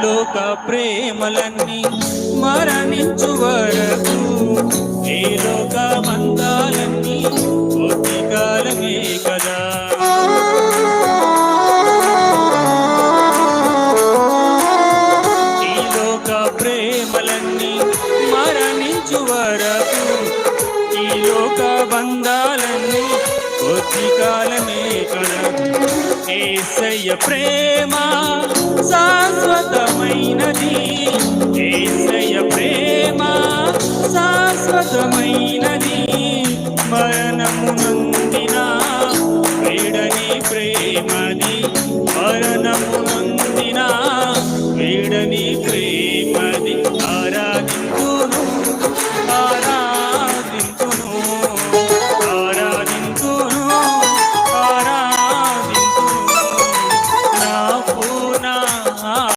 లోక ప్రేమలన్నీ మరణించు వరకు, ఈ లోక బంధాలన్నీ కొద్ది కాలమే కదా. ఈ లోక ప్రేమలన్నీ మరణించు వరకు, ఈ లోక బంధాలన్నీ కొద్ది కాలమే కదా. యేసయ్య ప్రేమ శాశ్వతమైనది, యేసయ్య ప్రేమ శాశ్వతమైనది. మరణము నొందిన వీడని ప్రేమది, మరణము నొందిన వీడని ప్రేమ.